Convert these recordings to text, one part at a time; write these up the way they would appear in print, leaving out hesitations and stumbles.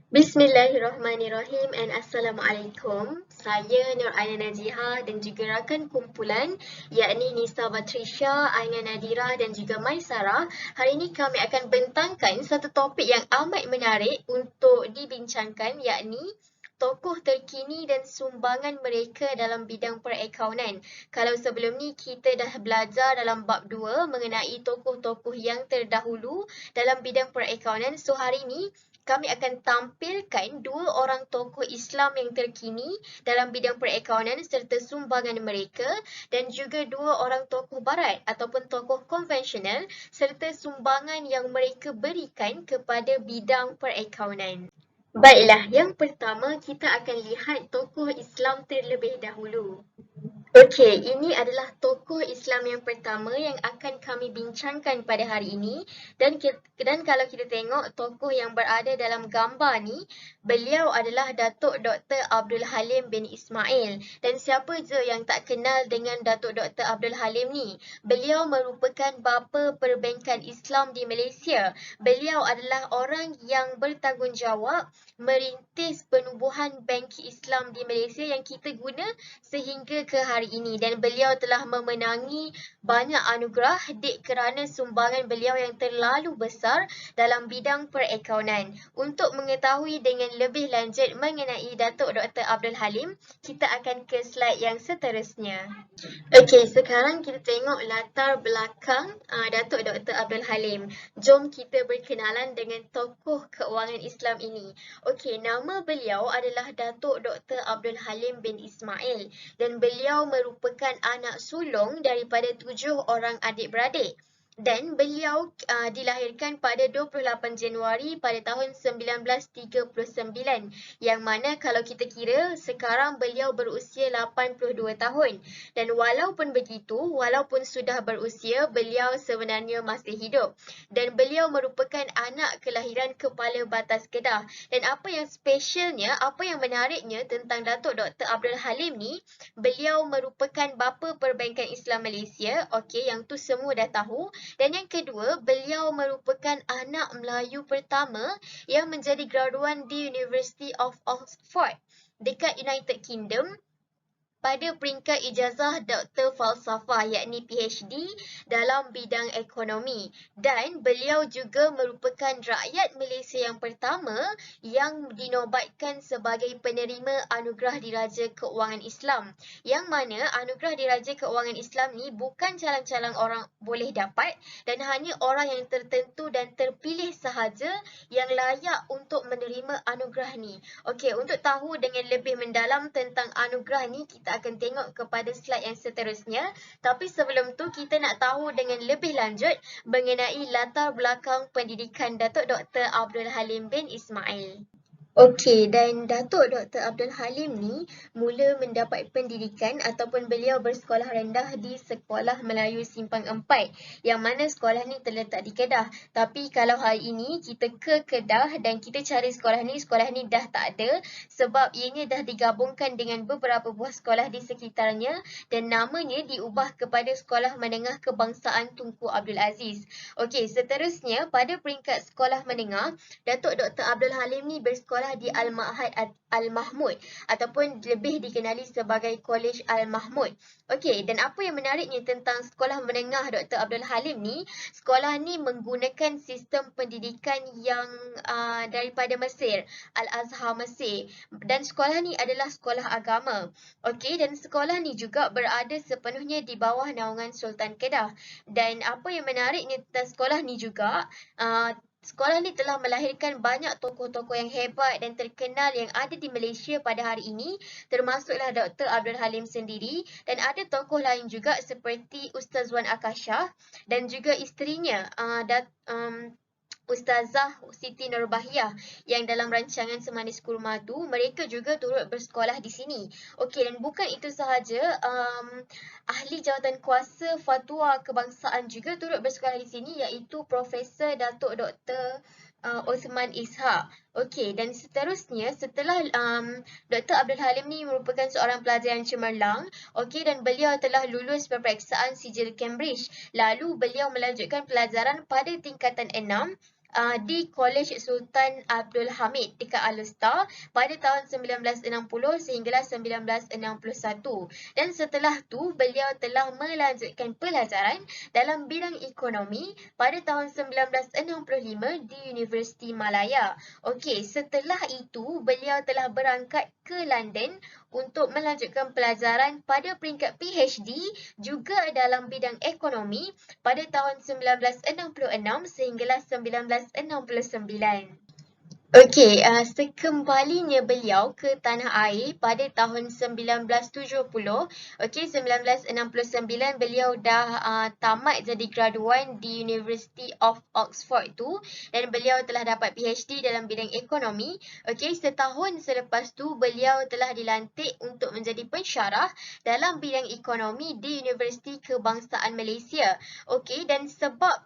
Bismillahirrahmanirrahim and Assalamualaikum. Saya Nur Aina Najiha dan juga rakan kumpulan yakni Nisa Batrisha, Aina Nadira dan juga Maisara. Hari ini kami akan bentangkan satu topik yang amat menarik untuk dibincangkan yakni tokoh terkini dan sumbangan mereka dalam bidang perakaunan. Kalau sebelum ni kita dah belajar dalam bab 2 mengenai tokoh-tokoh yang terdahulu dalam bidang perakaunan, so hari ini kami akan tampilkan dua orang tokoh Islam yang terkini dalam bidang perakaunan serta sumbangan mereka dan juga dua orang tokoh barat ataupun tokoh konvensional serta sumbangan yang mereka berikan kepada bidang perakaunan. Baiklah, yang pertama kita akan lihat tokoh Islam terlebih dahulu. Okey, ini adalah tokoh Islam yang pertama yang akan kami bincangkan pada hari ini dan kalau kita tengok tokoh yang berada dalam gambar ni, beliau adalah Datuk Dr. Abdul Halim bin Ismail. Dan siapa je yang tak kenal dengan Datuk Dr. Abdul Halim ni? Beliau merupakan bapa perbankan Islam di Malaysia. Beliau adalah orang yang bertanggungjawab merintis penubuhan bank Islam di Malaysia yang kita guna sehingga ke hari ini, dan beliau telah memenangi banyak anugerah kerana sumbangan beliau yang terlalu besar dalam bidang perakaunan. Untuk mengetahui dengan lebih lanjut mengenai Datuk Dr. Abdul Halim, kita akan ke slide yang seterusnya. Okey, sekarang kita tengok latar belakang Datuk Dr. Abdul Halim. Jom kita berkenalan dengan tokoh keuangan Islam ini. Okey, nama beliau adalah Datuk Dr. Abdul Halim bin Ismail dan beliau merupakan anak sulung daripada 7 orang adik-beradik. Dan beliau dilahirkan pada 28 Januari pada tahun 1939, yang mana kalau kita kira sekarang beliau berusia 82 tahun. Dan walaupun begitu, walaupun sudah berusia, beliau sebenarnya masih hidup. Dan beliau merupakan anak kelahiran Kepala Batas Kedah. Dan apa yang spesialnya, apa yang menariknya tentang Datuk Dr. Abdul Halim ni, beliau merupakan bapa perbankan Islam Malaysia. Okey, yang tu semua dah tahu. Dan yang kedua, beliau merupakan anak Melayu pertama yang menjadi graduan di University of Oxford dekat United Kingdom pada peringkat ijazah Doktor Falsafah yakni PhD dalam bidang ekonomi, dan beliau juga merupakan rakyat Malaysia yang pertama yang dinobatkan sebagai penerima Anugerah Diraja Keuangan Islam, yang mana Anugerah Diraja Keuangan Islam ni bukan calang-calang orang boleh dapat dan hanya orang yang tertentu dan terpilih sahaja yang layak untuk menerima anugerah ni. Okey, untuk tahu dengan lebih mendalam tentang anugerah ni, kita akan tengok kepada slide yang seterusnya. Tapi sebelum tu, kita nak tahu dengan lebih lanjut mengenai latar belakang pendidikan Datuk Dr. Abdul Halim bin Ismail. Okey, dan Datuk Dr. Abdul Halim ni mula mendapat pendidikan ataupun beliau bersekolah rendah di Sekolah Melayu Simpang 4, yang mana sekolah ni terletak di Kedah. Tapi kalau hari ini kita ke Kedah dan kita cari sekolah ni dah tak ada sebab ianya dah digabungkan dengan beberapa buah sekolah di sekitarnya dan namanya diubah kepada Sekolah Menengah Kebangsaan Tunku Abdul Aziz. Okey, seterusnya pada peringkat sekolah menengah, Datuk Dr. Abdul Halim ni bersekolah di Al-Ma'had Al-Mahmud ataupun lebih dikenali sebagai College Al-Mahmud. Okey, dan apa yang menariknya tentang sekolah menengah Dr. Abdul Halim ni, sekolah ni menggunakan sistem pendidikan yang daripada Mesir, Al-Azhar Mesir, dan sekolah ni adalah sekolah agama. Okey, dan sekolah ni juga berada sepenuhnya di bawah naungan Sultan Kedah. Dan apa yang menariknya tentang sekolah ni juga, sekolah ni telah melahirkan banyak tokoh-tokoh yang hebat dan terkenal yang ada di Malaysia pada hari ini, termasuklah Dr. Abdul Halim sendiri, dan ada tokoh lain juga seperti Ustaz Wan Akashah dan juga isterinya Ustazah Siti Nurbahiyah yang dalam rancangan Semanis Kurma tu, mereka juga turut bersekolah di sini. Okey, dan bukan itu sahaja, ahli jawatan kuasa fatwa kebangsaan juga turut bersekolah di sini, iaitu Profesor Datuk Dr. Osman Ishak. Okey, dan seterusnya setelah Dr. Abdul Halim ni merupakan seorang pelajar yang cemerlang, okey, dan beliau telah lulus peperiksaan sijil Cambridge. Lalu beliau melanjutkan pelajaran pada tingkatan 6 di College Sultan Abdul Hamid dekat Al-Star pada tahun 1960 sehinggalah 1961. Dan setelah tu beliau telah melanjutkan pelajaran dalam bidang ekonomi pada tahun 1965 di Universiti Malaya. Okey, setelah itu beliau telah berangkat ke London untuk melanjutkan pelajaran pada peringkat PhD juga dalam bidang ekonomi pada tahun 1966 sehinggalah 1969. Okey, sekembalinya beliau ke tanah air pada tahun 1970. Okey, 1969 beliau dah tamat jadi graduan di University of Oxford tu dan beliau telah dapat PhD dalam bidang ekonomi. Okey, setahun selepas tu beliau telah dilantik untuk menjadi pensyarah dalam bidang ekonomi di Universiti Kebangsaan Malaysia. Okey, dan sebab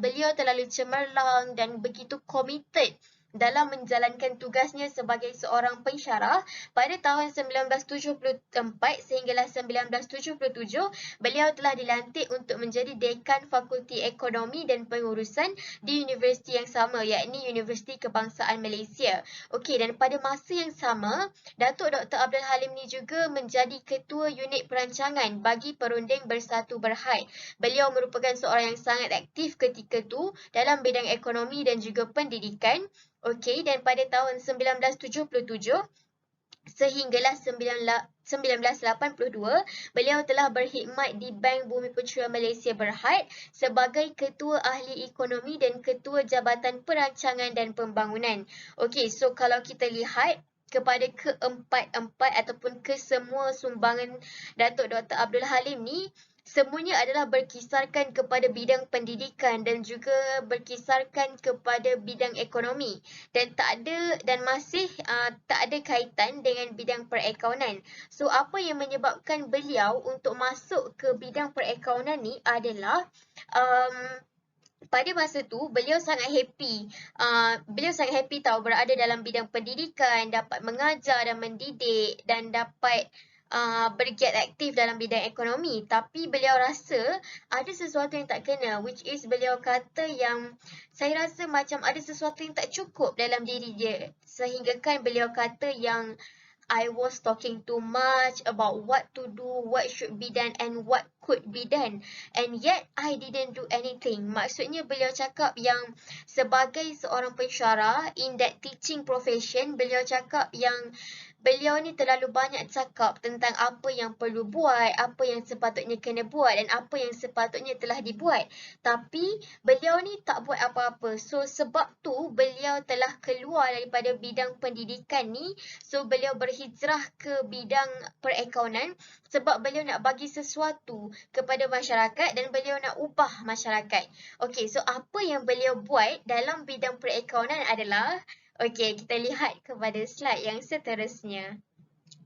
beliau terlalu cemerlang dan begitu committed dalam menjalankan tugasnya sebagai seorang pensyarah pada tahun 1974 sehinggalah 1977 beliau telah dilantik untuk menjadi dekan Fakulti Ekonomi dan Pengurusan di universiti yang sama yakni Universiti Kebangsaan Malaysia. Okey, dan pada masa yang sama Datuk Dr. Abdul Halim ni juga menjadi ketua unit perancangan bagi perunding Bersatu Berhad. Beliau merupakan seorang yang sangat aktif ketika tu dalam bidang ekonomi dan juga pendidikan. Okey, dan pada tahun 1977 sehinggalah 1982, beliau telah berkhidmat di Bank Bumiputera Malaysia Berhad sebagai Ketua Ahli Ekonomi dan Ketua Jabatan Perancangan dan Pembangunan. Okey, so kalau kita lihat kepada keempat-empat ataupun kesemua sumbangan Datuk Dr. Abdul Halim ni, semuanya adalah berkisarkan kepada bidang pendidikan dan juga berkisarkan kepada bidang ekonomi dan masih tak ada kaitan dengan bidang perakaunan. So apa yang menyebabkan beliau untuk masuk ke bidang perakaunan ni adalah pada masa tu beliau sangat happy. Beliau sangat happy tahu berada dalam bidang pendidikan, dapat mengajar dan mendidik dan dapat bergiat aktif dalam bidang ekonomi. Tapi beliau rasa ada sesuatu yang tak kena, which is beliau kata yang saya rasa macam ada sesuatu yang tak cukup dalam diri dia. Sehinggakan beliau kata yang I was talking too much about what to do, what should be done and what could be done. And yet I didn't do anything. Maksudnya beliau cakap yang sebagai seorang pensyarah in that teaching profession, beliau cakap yang beliau ni terlalu banyak cakap tentang apa yang perlu buat, apa yang sepatutnya kena buat dan apa yang sepatutnya telah dibuat. Tapi beliau ni tak buat apa-apa. So sebab tu beliau telah keluar daripada bidang pendidikan ni. So beliau berhijrah ke bidang perakaunan sebab beliau nak bagi sesuatu kepada masyarakat dan beliau nak ubah masyarakat. Okey, so apa yang beliau buat dalam bidang perakaunan adalah, okey, kita lihat kepada slide yang seterusnya.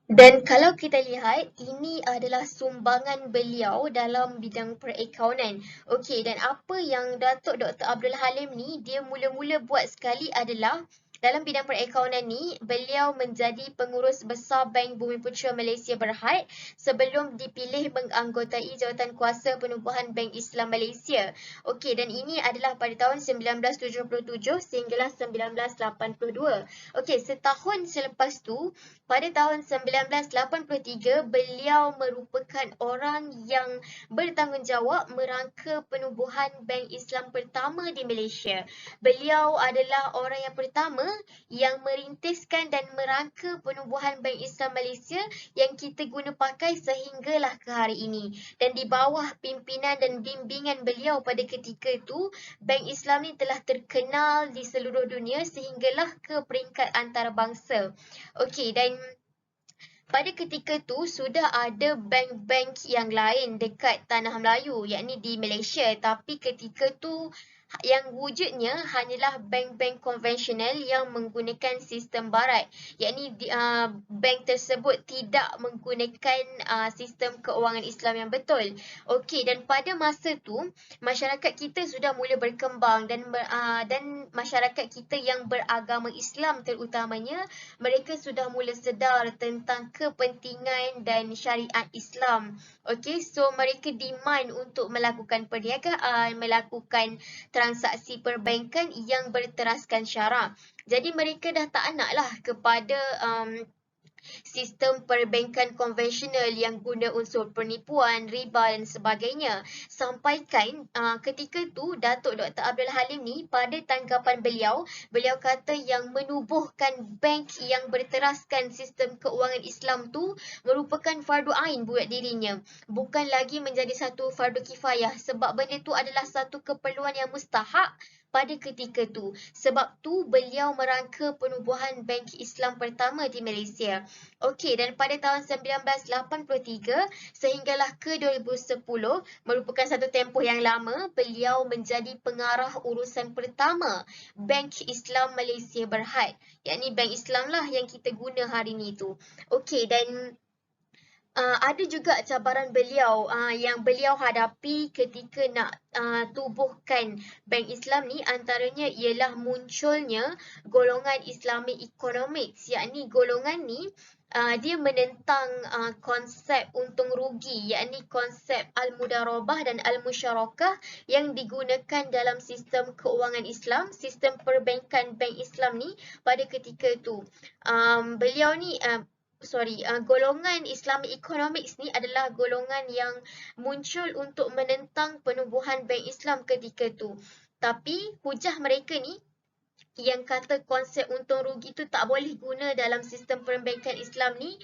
Dan kalau kita lihat, ini adalah sumbangan beliau dalam bidang perakaunan. Okey, dan apa yang Datuk Dr. Abdul Halim ni, dia mula-mula buat sekali adalah dalam bidang perakaunan ni, beliau menjadi pengurus besar Bank Bumiputera Malaysia Berhad sebelum dipilih menganggotai Jawatankuasa Penubuhan Bank Islam Malaysia. Okey, dan ini adalah pada tahun 1977 sehinggalah 1982. Okey, setahun selepas tu, pada tahun 1983, beliau merupakan orang yang bertanggungjawab merangka penubuhan Bank Islam pertama di Malaysia. Beliau adalah orang yang pertama yang merintiskan dan merangka penubuhan Bank Islam Malaysia yang kita guna pakai sehinggalah ke hari ini. Dan di bawah pimpinan dan bimbingan beliau pada ketika itu, Bank Islam ni telah terkenal di seluruh dunia sehinggalah ke peringkat antarabangsa. Okey, dan pada ketika tu sudah ada bank-bank yang lain dekat Tanah Melayu, yakni di Malaysia. Tapi ketika tu yang wujudnya hanyalah bank-bank konvensional yang menggunakan sistem barat, yakni bank tersebut tidak menggunakan sistem keuangan Islam yang betul. Okey, dan pada masa tu masyarakat kita sudah mula berkembang dan masyarakat kita yang beragama Islam terutamanya, mereka sudah mula sedar tentang kepentingan dan syariat Islam. Okey, so mereka demand untuk melakukan perniagaan, melakukan transaksi perbankan yang berteraskan syarak. Jadi mereka dah tak nak lah kepada sistem perbankan konvensional yang guna unsur penipuan, riba dan sebagainya. Sampaikan ketika tu Datuk Dr. Abdul Halim ni pada tanggapan beliau kata yang menubuhkan bank yang berteraskan sistem keuangan Islam tu merupakan fardu ain buat dirinya. Bukan lagi menjadi satu fardu kifayah sebab benda tu adalah satu keperluan yang mustahak pada ketika tu. Sebab tu beliau merangka penubuhan bank Islam pertama di Malaysia. Okey, dan pada tahun 1983 sehinggalah ke 2010 merupakan satu tempoh yang lama, beliau menjadi pengarah urusan pertama Bank Islam Malaysia Berhad. Yakni Bank Islam lah yang kita guna hari ni tu. Okey, dan ada juga cabaran beliau yang beliau hadapi ketika nak tubuhkan Bank Islam ni, antaranya ialah munculnya golongan Islamic Economics, yakni golongan ni dia menentang konsep untung rugi, yakni konsep al-mudarabah dan al-musyarakah yang digunakan dalam sistem keuangan Islam, sistem perbankan Bank Islam ni pada ketika itu. Golongan Islamic Economics ni adalah golongan yang muncul untuk menentang penubuhan Bank Islam ketika itu. Tapi hujah mereka ni yang kata konsep untung rugi tu tak boleh guna dalam sistem perbankan Islam ni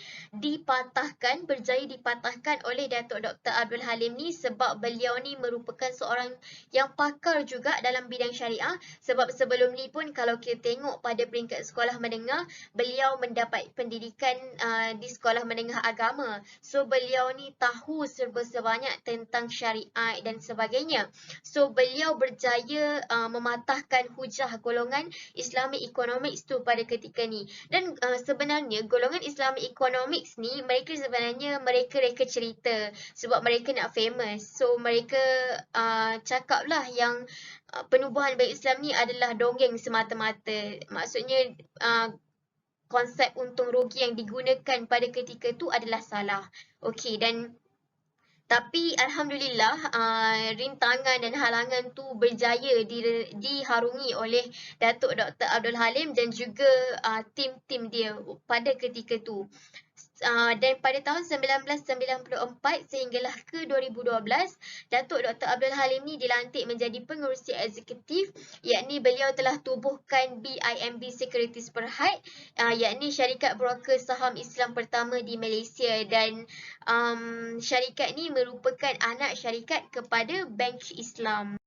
berjaya dipatahkan oleh Datuk Dr. Abdul Halim ni sebab beliau ni merupakan seorang yang pakar juga dalam bidang syariah. Sebab sebelum ni pun kalau kita tengok pada peringkat sekolah menengah, beliau mendapat pendidikan di sekolah menengah agama. So beliau ni tahu serba sebanyak tentang syariat dan sebagainya. So beliau berjaya mematahkan hujah golongan Islamic Economics tu pada ketika ni. Dan sebenarnya golongan Islamic Economics ni mereka reka cerita sebab mereka nak famous. So mereka cakap lah yang penubuhan Bank Islam ni adalah dongeng semata-mata. Maksudnya konsep untung rugi yang digunakan pada ketika tu adalah salah. Okey, tapi Alhamdulillah rintangan dan halangan tu berjaya diharungi oleh Datuk Dr. Abdul Halim dan juga tim-tim dia pada ketika tu. Dan pada tahun 1994 sehinggalah ke 2012, Datuk Dr. Abdul Halim ni dilantik menjadi pengerusi eksekutif, yakni beliau telah tubuhkan BIMB Securities Berhad, yakni syarikat broker saham Islam pertama di Malaysia, dan syarikat ni merupakan anak syarikat kepada Bank Islam.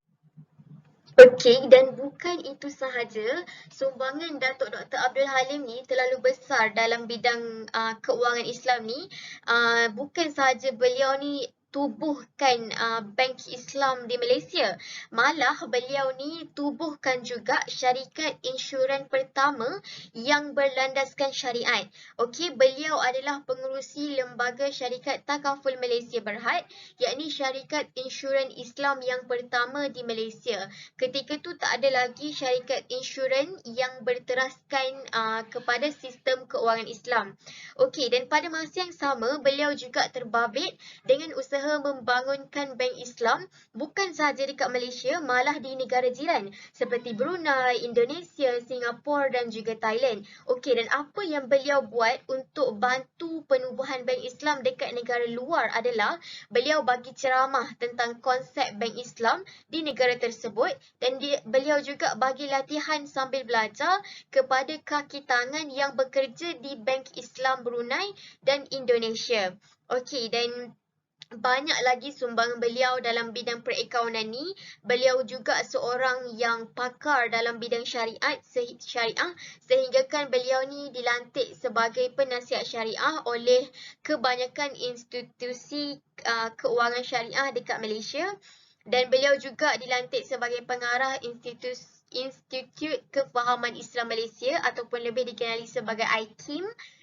Okey, dan bukan itu sahaja, sumbangan Datuk Dr. Abdul Halim ni terlalu besar dalam bidang keuangan Islam ni. Bukan sahaja beliau ni tubuhkan Bank Islam di Malaysia, malah beliau ni tubuhkan juga syarikat insurans pertama yang berlandaskan syariat. Okey, beliau adalah pengerusi lembaga syarikat Takaful Malaysia Berhad, yakni syarikat insurans Islam yang pertama di Malaysia. Ketika tu tak ada lagi syarikat insurans yang berteraskan kepada sistem keuangan Islam. Okey, dan pada masa yang sama beliau juga terbabit dengan usaha membangunkan Bank Islam bukan sahaja dekat Malaysia, malah di negara jiran seperti Brunei, Indonesia, Singapura dan juga Thailand. Okey, dan apa yang beliau buat untuk bantu penubuhan Bank Islam dekat negara luar adalah beliau bagi ceramah tentang konsep Bank Islam di negara tersebut, dan beliau juga bagi latihan sambil belajar kepada kaki tangan yang bekerja di Bank Islam Brunei dan Indonesia. Okey, dan banyak lagi sumbangan beliau dalam bidang perakaunan ni. Beliau juga seorang yang pakar dalam bidang syariah sehingga kan beliau ni dilantik sebagai penasihat syariah oleh kebanyakan institusi keuangan syariah dekat Malaysia, dan beliau juga dilantik sebagai pengarah Institut Kefahaman Islam Malaysia ataupun lebih dikenali sebagai IKIM,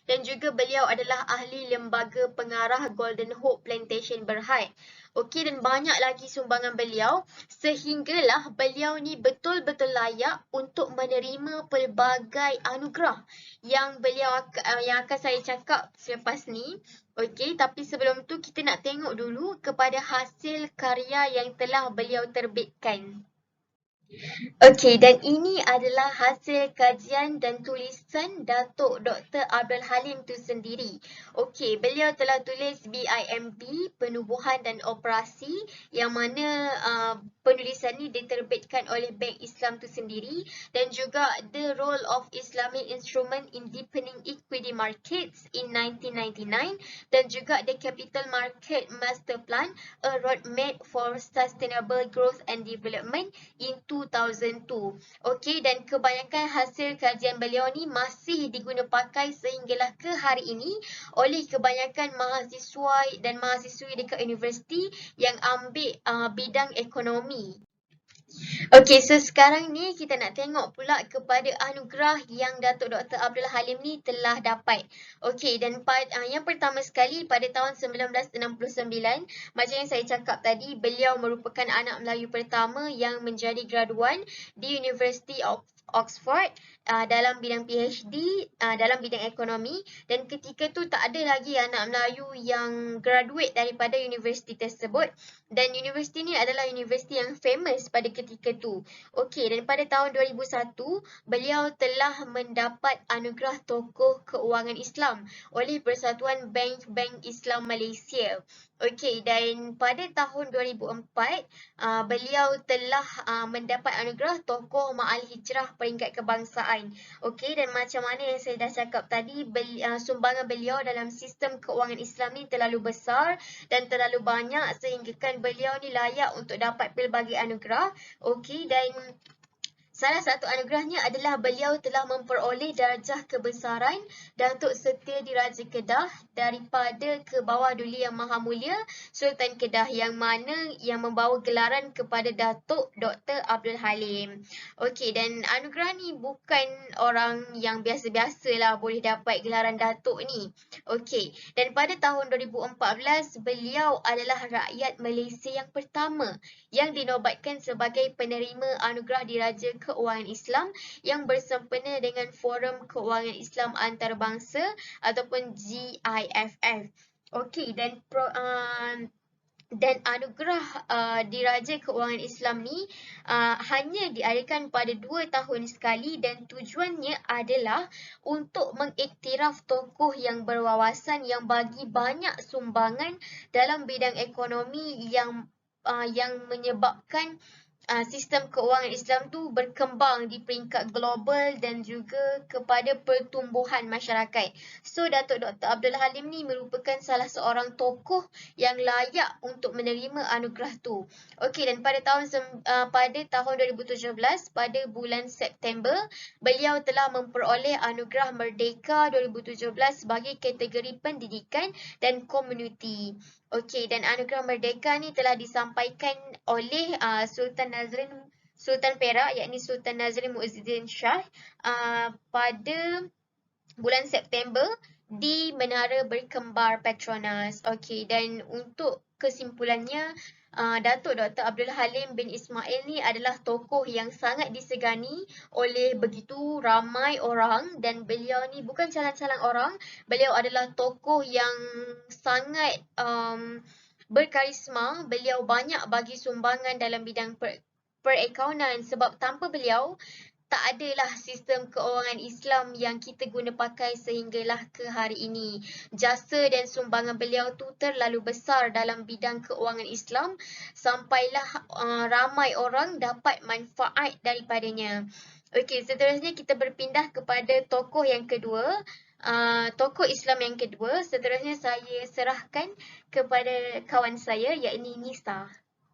dan juga beliau adalah ahli lembaga pengarah Golden Hope Plantation Berhad. Okey, dan banyak lagi sumbangan beliau sehinggalah beliau ni betul-betul layak untuk menerima pelbagai anugerah yang akan saya cakap selepas ni. Okey, tapi sebelum tu kita nak tengok dulu kepada hasil karya yang telah beliau terbitkan. Okey, dan ini adalah hasil kajian dan tulisan Datuk Dr. Abdul Halim itu sendiri. Okey, beliau telah tulis BIMP, Penubuhan dan Operasi, yang mana penulisan ini diterbitkan oleh Bank Islam itu sendiri, dan juga The Role of Islamic Instrument in Deepening Equity Markets in 1999, dan juga The Capital Market Master Plan, A Roadmap for Sustainable Growth and Development in 2002. Okey, dan kebanyakan hasil kajian beliau ni masih diguna pakai sehinggalah ke hari ini oleh kebanyakan mahasiswa dan mahasiswi dekat universiti yang ambil bidang ekonomi. Okey, so sekarang ni kita nak tengok pula kepada anugerah yang Datuk Dr. Abdul Halim ni telah dapat. Okey, dan yang pertama sekali pada tahun 1969, macam yang saya cakap tadi, beliau merupakan anak Melayu pertama yang menjadi graduan di University of Oxford dalam bidang PhD dalam bidang ekonomi, dan ketika tu tak ada lagi anak Melayu yang graduate daripada universiti tersebut, dan universiti ni adalah universiti yang famous pada ketika tu. Okey, dan pada tahun 2001, beliau telah mendapat anugerah tokoh keuangan Islam oleh Persatuan Bank-Bank Islam Malaysia. Okey, dan pada tahun 2004, beliau telah mendapat anugerah tokoh Ma'al Hijrah peringkat kebangsaan. Okey, dan macam mana yang saya dah cakap tadi, sumbangan beliau dalam sistem keuangan Islam ni terlalu besar dan terlalu banyak sehingga kan beliau ni layak untuk dapat pelbagai anugerah. Okey, dan salah satu anugerahnya adalah beliau telah memperoleh darjah kebesaran Datuk Setia Diraja Kedah daripada ke bawah Duli Yang Maha Mulia Sultan Kedah, yang mana yang membawa gelaran kepada Datuk Dr. Abdul Halim. Okey, dan anugerah ni bukan orang yang biasa-biasa lah boleh dapat gelaran Datuk ni. Okey, dan pada tahun 2014, beliau adalah rakyat Malaysia yang pertama yang dinobatkan sebagai penerima anugerah Diraja Keuangan Islam yang bersempena dengan Forum Keuangan Islam Antarabangsa ataupun GIFF. Okey, dan anugerah Diraja Keuangan Islam ni hanya diadakan pada 2 tahun sekali, dan tujuannya adalah untuk mengiktiraf tokoh yang berwawasan yang bagi banyak sumbangan dalam bidang ekonomi yang menyebabkan sistem keuangan Islam tu berkembang di peringkat global dan juga kepada pertumbuhan masyarakat. So Datuk Dr. Abdul Halim ni merupakan salah seorang tokoh yang layak untuk menerima anugerah tu. Okey, dan pada tahun 2017, pada bulan September, beliau telah memperoleh anugerah Merdeka 2017 sebagai kategori pendidikan dan komuniti. Okey, dan anugerah Merdeka ni telah disampaikan oleh Sultan Perak, yakni Sultan Nazrin Muizzuddin Shah pada bulan September di Menara Berkembar Petronas. Okey, dan untuk kesimpulannya, Datuk Dr. Abdul Halim bin Ismail ni adalah tokoh yang sangat disegani oleh begitu ramai orang, dan beliau ni bukan calang-calang orang, beliau adalah tokoh yang sangat berkarisma. Beliau banyak bagi sumbangan dalam bidang perakaunan, sebab tanpa beliau tak adalah sistem keuangan Islam yang kita guna pakai sehinggalah ke hari ini. Jasa dan sumbangan beliau tu terlalu besar dalam bidang keuangan Islam sampailah ramai orang dapat manfaat daripadanya. Okey, seterusnya kita berpindah kepada tokoh yang kedua. Tokoh Islam yang kedua, seterusnya saya serahkan kepada kawan saya, yakni Nisa.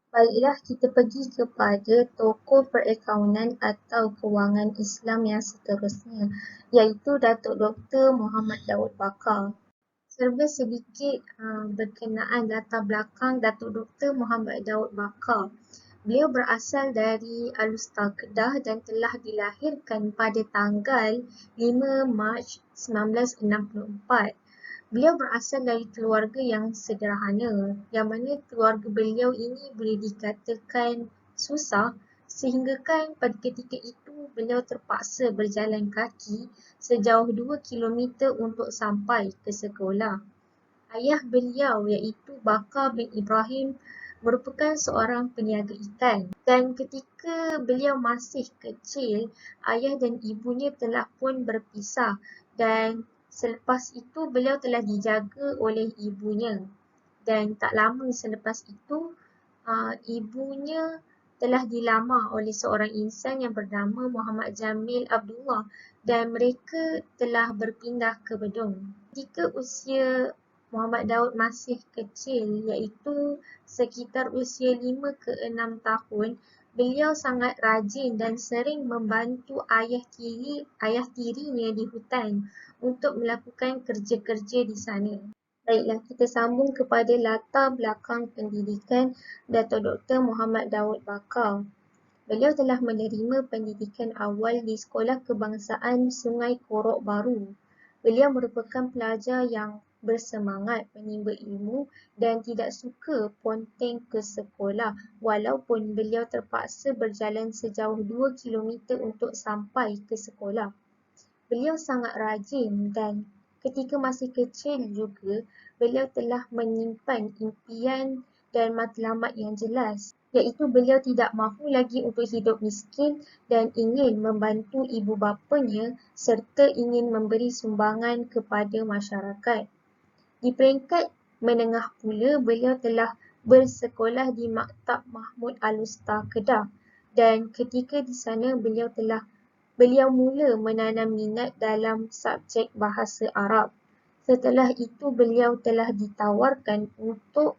Baiklah, kita pergi kepada tokoh perakaunan atau kewangan Islam yang seterusnya, iaitu Datuk Dr. Muhammad Daud Bakar. Serba sedikit berkenaan latar belakang Datuk Dr. Muhammad Daud Bakar. Beliau berasal dari Alustar Kedah dan telah dilahirkan pada tanggal 5 Mac 1964. Beliau berasal dari keluarga yang sederhana, yang mana keluarga beliau ini boleh dikatakan susah, sehingga kan pada ketika itu beliau terpaksa berjalan kaki sejauh 2 kilometer untuk sampai ke sekolah. Ayah beliau iaitu Bakar bin Ibrahim merupakan seorang peniaga ikan. Dan ketika beliau masih kecil, ayah dan ibunya telah pun berpisah dan selepas itu beliau telah dijaga oleh ibunya. Dan tak lama selepas itu, ibunya telah dilamar oleh seorang insan yang bernama Muhammad Jamil Abdullah dan mereka telah berpindah ke Bedong. Ketika usia Muhammad Daud masih kecil, iaitu sekitar usia 5 ke 6 tahun, beliau sangat rajin dan sering membantu ayah tirinya di hutan untuk melakukan kerja-kerja di sana. Baiklah, kita sambung kepada latar belakang pendidikan Dato' Dr. Muhammad Daud Bakar. Beliau telah menerima pendidikan awal di Sekolah Kebangsaan Sungai Korok Baru. Beliau merupakan pelajar yang bersemangat menimba ilmu dan tidak suka ponteng ke sekolah walaupun beliau terpaksa berjalan sejauh 2 kilometer untuk sampai ke sekolah. Beliau sangat rajin dan ketika masih kecil juga beliau telah menyimpan impian dan matlamat yang jelas, iaitu beliau tidak mahu lagi untuk hidup miskin dan ingin membantu ibu bapanya serta ingin memberi sumbangan kepada masyarakat. Di peringkat menengah pula, beliau telah bersekolah di Maktab Mahmud Al-Usta Kedah dan ketika di sana beliau mula menanam minat dalam subjek bahasa Arab. Setelah itu beliau telah ditawarkan untuk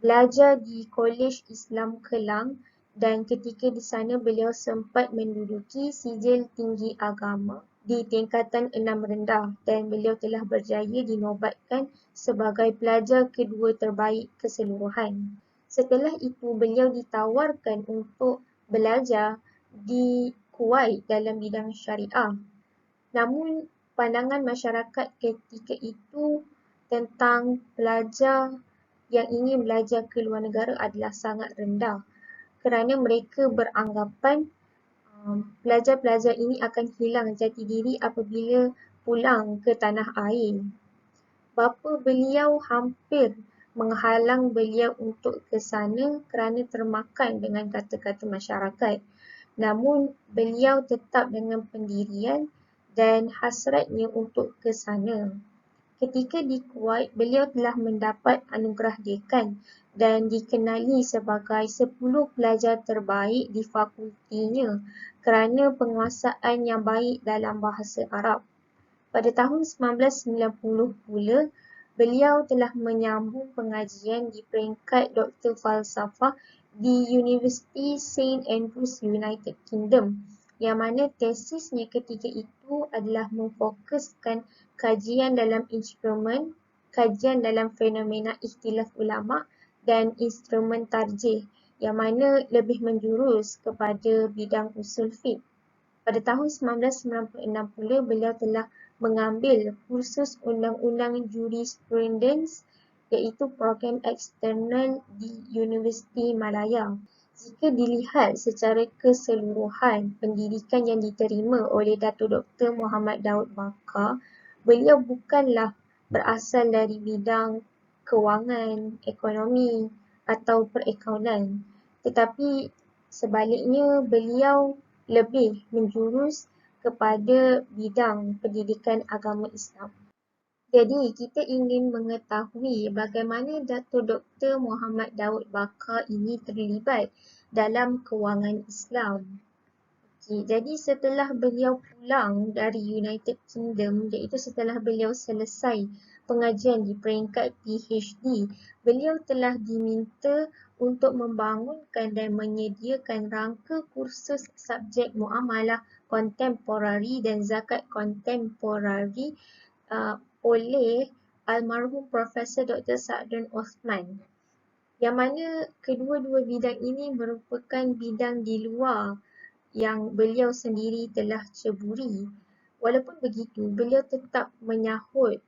belajar di Kolej Islam Kelang dan ketika di sana beliau sempat menduduki sijil tinggi agama di tingkatan 6 rendah dan beliau telah berjaya dinobatkan sebagai pelajar kedua terbaik keseluruhan. Setelah itu beliau ditawarkan untuk belajar di Kuwait dalam bidang syariah. Namun pandangan masyarakat ketika itu tentang pelajar yang ingin belajar ke luar negara adalah sangat rendah kerana mereka beranggapan pelajar-pelajar ini akan hilang jati diri apabila pulang ke tanah air. Bapa beliau hampir menghalang beliau untuk ke sana kerana termakan dengan kata-kata masyarakat. Namun beliau tetap dengan pendirian dan hasratnya untuk ke sana. Ketika di Kuwait, beliau telah mendapat anugerah dekan dan dikenali sebagai 10 pelajar terbaik di fakultinya kerana penguasaan yang baik dalam bahasa Arab. Pada tahun 1990 pula, beliau telah menyambung pengajian di peringkat Doktor Falsafah di University St. Andrews United Kingdom, yang mana tesisnya ketika itu adalah memfokuskan kajian dalam instrumen, kajian dalam fenomena ikhtilaf ulama dan instrumen tarjih, yang mana lebih menjurus kepada bidang usul fiqh. Pada tahun 1996 pula, beliau telah mengambil kursus undang-undang jurisprudence iaitu program eksternal di Universiti Malaya. Jika dilihat secara keseluruhan pendidikan yang diterima oleh Dato' Dr. Muhammad Daud Bakar, beliau bukanlah berasal dari bidang kewangan, ekonomi atau perakaunan, tetapi sebaliknya beliau lebih menjurus kepada bidang pendidikan agama Islam. Jadi, kita ingin mengetahui bagaimana Dato' Dr. Muhammad Daud Bakar ini terlibat dalam kewangan Islam. Jadi setelah beliau pulang dari United Kingdom, iaitu setelah beliau selesai pengajian di peringkat PhD, beliau telah diminta untuk membangunkan dan menyediakan rangka kursus subjek muamalah kontemporari dan zakat kontemporari oleh almarhum Profesor Dr. Sa'dun Osman. Yang mana kedua-dua bidang ini merupakan bidang di luar yang beliau sendiri telah ceburi. Walaupun begitu, beliau tetap menyahut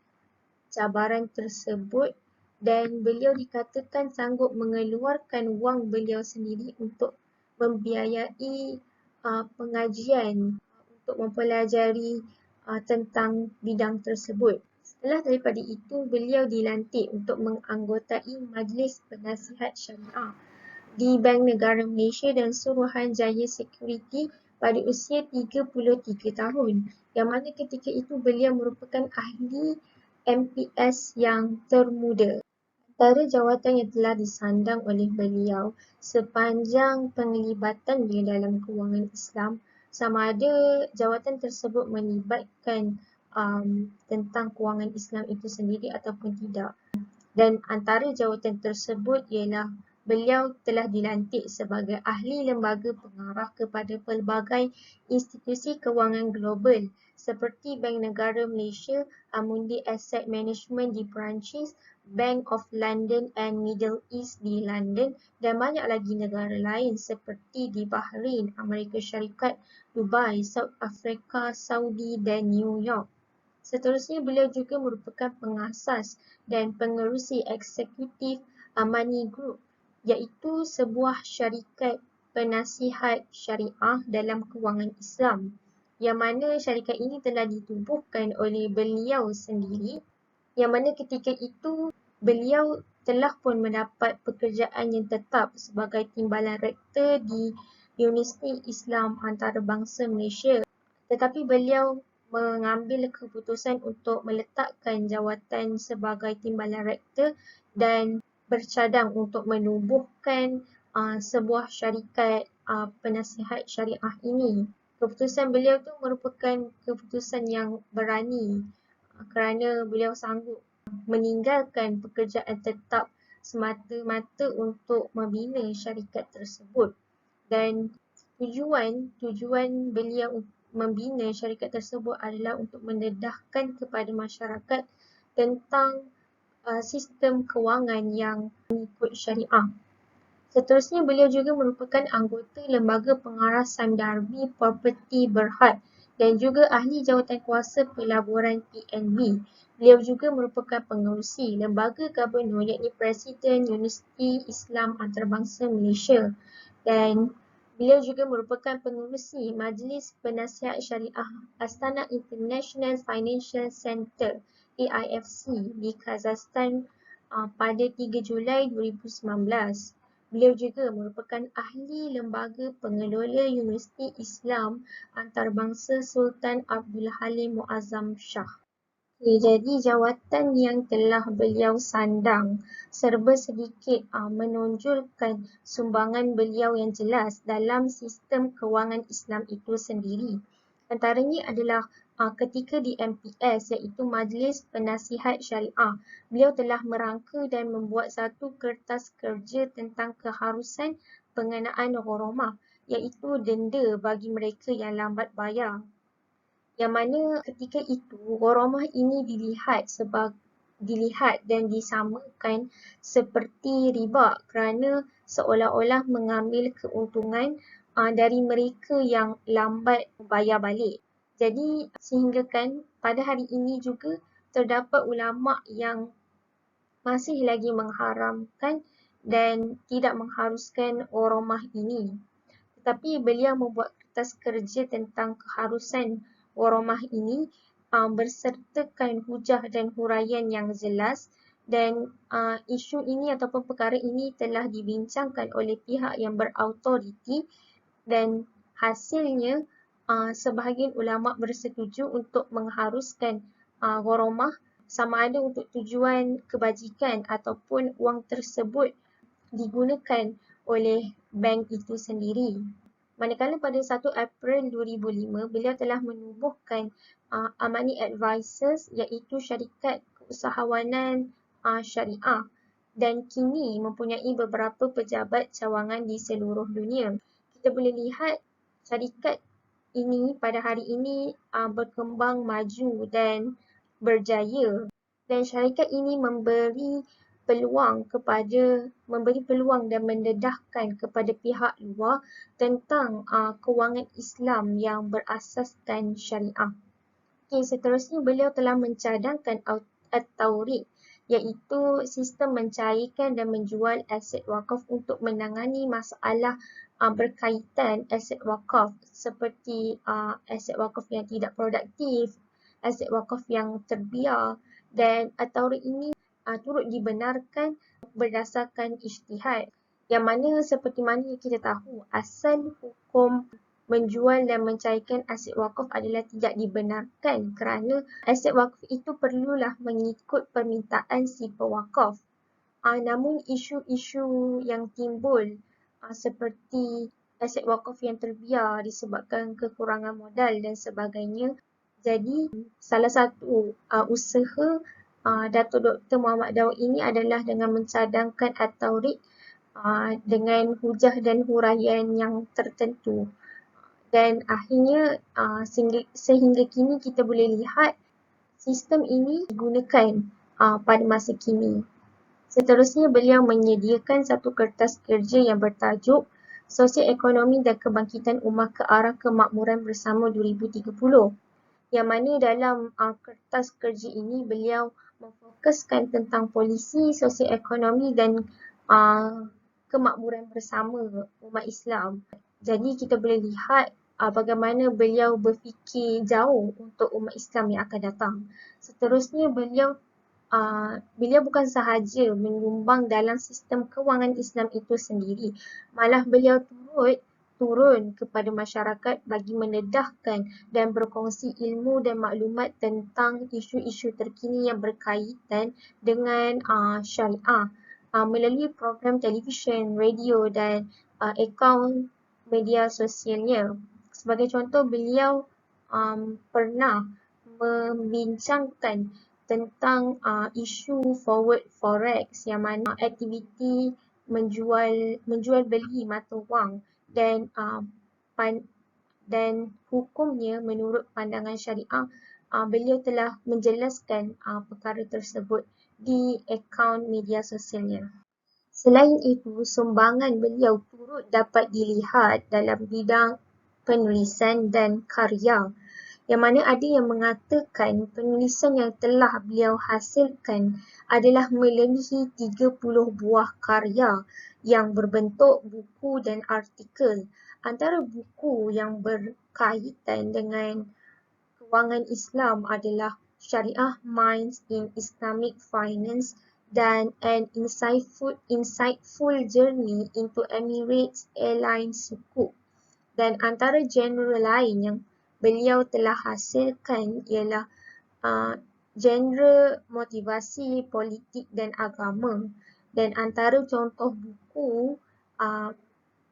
cabaran tersebut dan beliau dikatakan sanggup mengeluarkan wang beliau sendiri untuk membiayai pengajian untuk mempelajari tentang bidang tersebut. Setelah daripada itu, beliau dilantik untuk menganggotai Majlis Penasihat Syariah di Bank Negara Malaysia dan Suruhanjaya Security pada usia 33 tahun, yang mana ketika itu beliau merupakan ahli MPS yang termuda. Antara jawatan yang telah disandang oleh beliau sepanjang penglibatannya dalam kewangan Islam, sama ada jawatan tersebut melibatkan tentang kewangan Islam itu sendiri ataupun tidak. Dan antara jawatan tersebut ialah beliau telah dilantik sebagai ahli lembaga pengarah kepada pelbagai institusi kewangan global seperti Bank Negara Malaysia, Amundi Asset Management di Perancis, Bank of London and Middle East di London dan banyak lagi negara lain seperti di Bahrain, Amerika Syarikat, Dubai, South Africa, Saudi dan New York. Seterusnya, beliau juga merupakan pengasas dan pengerusi eksekutif Amani Group, iaitu sebuah syarikat penasihat syariah dalam kewangan Islam, yang mana syarikat ini telah ditubuhkan oleh beliau sendiri, yang mana ketika itu beliau telah pun mendapat pekerjaan yang tetap sebagai timbalan rektor di Universiti Islam Antarabangsa Malaysia. Tetapi beliau mengambil keputusan untuk meletakkan jawatan sebagai timbalan rektor dan bercadang untuk menubuhkan sebuah syarikat penasihat syariah ini. Keputusan beliau tu merupakan keputusan yang berani kerana beliau sanggup meninggalkan pekerjaan tetap semata-mata untuk membina syarikat tersebut. Dan tujuan beliau membina syarikat tersebut adalah untuk mendedahkan kepada masyarakat tentang sistem kewangan yang mengikut syariah. Seterusnya, beliau juga merupakan anggota Lembaga Pengarah Sandarbi Property Berhad dan juga ahli jawatankuasa pelaburan PNB. Beliau juga merupakan pengerusi Lembaga Gubernur iaitu Presiden Universiti Islam Antarabangsa Malaysia dan beliau juga merupakan pengerusi Majlis Penasihat Syariah Astana International Financial Center AIFC di Kazakhstan pada 3 Julai 2019. Beliau juga merupakan ahli Lembaga Pengelola Universiti Islam Antarabangsa Sultan Abdul Halim Muazzam Shah. Jadi jawatan yang telah beliau sandang serba sedikit menonjolkan sumbangan beliau yang jelas dalam sistem kewangan Islam itu sendiri. Antaranya adalah ketika di MPS iaitu Majlis Penasihat Syariah, beliau telah merangka dan membuat satu kertas kerja tentang keharusan pengenaan gharamah iaitu denda bagi mereka yang lambat bayar. Yang mana ketika itu gharamah ini dilihat dan disamakan seperti riba kerana seolah-olah mengambil keuntungan dari mereka yang lambat bayar balik. Jadi sehinggakan pada hari ini juga terdapat ulama yang masih lagi mengharamkan dan tidak mengharuskan gharamah ini. Tetapi beliau membuat kertas kerja tentang keharusan gharamah ini bersertakan hujah dan huraian yang jelas dan isu ini ataupun perkara ini telah dibincangkan oleh pihak yang berautoriti dan hasilnya sebahagian ulama bersetuju untuk mengharuskan gharamah sama ada untuk tujuan kebajikan ataupun wang tersebut digunakan oleh bank itu sendiri. Manakala pada 1 April 2005, beliau telah menubuhkan Amani Advisors iaitu syarikat keusahawanan syariah dan kini mempunyai beberapa pejabat cawangan di seluruh dunia. Kita boleh lihat syarikat ini pada hari ini berkembang maju dan berjaya dan syarikat ini memberi peluang dan mendedahkan kepada pihak luar tentang kewangan Islam yang berasaskan syariah. Seterusnya beliau telah mencadangkan At-Tawriq iaitu sistem mencairkan dan menjual aset wakaf untuk menangani masalah berkaitan aset wakaf seperti aset wakaf yang tidak produktif, aset wakaf yang terbiar dan at-Taurat ini turut dibenarkan berdasarkan ijtihad. Yang mana seperti mana kita tahu, asal hukum menjual dan mencairkan aset wakaf adalah tidak dibenarkan kerana aset wakaf itu perlulah mengikut permintaan si pewakaf. Namun isu-isu yang timbul seperti aset wakaf yang terbiar disebabkan kekurangan modal dan sebagainya. Jadi salah satu usaha Datuk Dr. Mohammad Daud ini adalah dengan mencadangkan at-Taurat dengan hujah dan huraian yang tertentu. Dan akhirnya sehingga kini kita boleh lihat sistem ini digunakan pada masa kini. Seterusnya, beliau menyediakan satu kertas kerja yang bertajuk Sosioekonomi dan Kebangkitan Ummah ke Arah Kemakmuran Bersama 2030. Yang mana dalam kertas kerja ini beliau memfokuskan tentang polisi sosioekonomi dan kemakmuran bersama umat Islam. Jadi kita boleh lihat bagaimana beliau berfikir jauh untuk umat Islam yang akan datang. Seterusnya, beliau bukan sahaja menyumbang dalam sistem kewangan Islam itu sendiri, malah beliau turun kepada masyarakat bagi mendedahkan dan berkongsi ilmu dan maklumat tentang isu-isu terkini yang berkaitan dengan syariah melalui program televisyen, radio dan akaun media sosialnya. Sebagai contoh, beliau pernah membincangkan tentang isu forward forex yang mana aktiviti menjual beli mata wang dan hukumnya menurut pandangan syariah. Beliau telah menjelaskan perkara tersebut di akaun media sosialnya. Selain itu, sumbangan beliau turut dapat dilihat dalam bidang penulisan dan karya, yang mana ada yang mengatakan penulisan yang telah beliau hasilkan adalah melebihi 30 buah karya yang berbentuk buku dan artikel. Antara buku yang berkaitan dengan kewangan Islam adalah Syariah Minds in Islamic Finance dan An Insightful Journey into Emirates Airlines Sukuk. Dan antara genre lain yang beliau telah hasilkan ialah genre motivasi politik dan agama. Dan antara contoh buku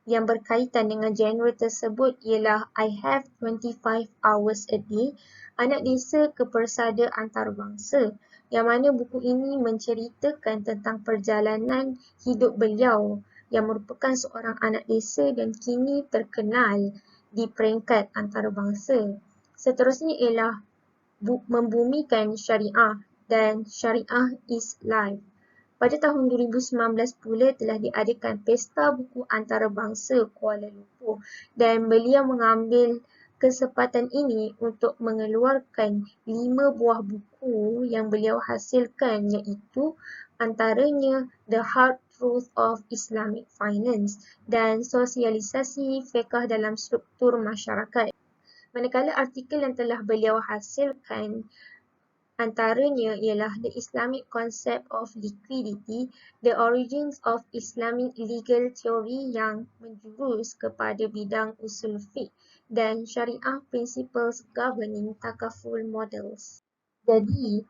yang berkaitan dengan genre tersebut ialah I Have 25 Hours a Day, Anak Desa ke Persada Antarabangsa, yang mana buku ini menceritakan tentang perjalanan hidup beliau yang merupakan seorang anak desa dan kini terkenal di peringkat antarabangsa. Seterusnya ialah Membumikan Syariah dan Syariah is Life. Pada tahun 2019 pula telah diadakan Pesta Buku Antarabangsa Kuala Lumpur dan beliau mengambil kesempatan ini untuk mengeluarkan 5 buah buku yang beliau hasilkan, iaitu antaranya The Hard Truth of Islamic Finance dan Sosialisasi Fiqh dalam Struktur Masyarakat. Manakala artikel yang telah beliau hasilkan antaranya ialah The Islamic Concept of Liquidity, The Origins of Islamic Legal Theory yang menjurus kepada bidang usul fiqh dan Syariah Principles Governing Takaful Models. Jadi,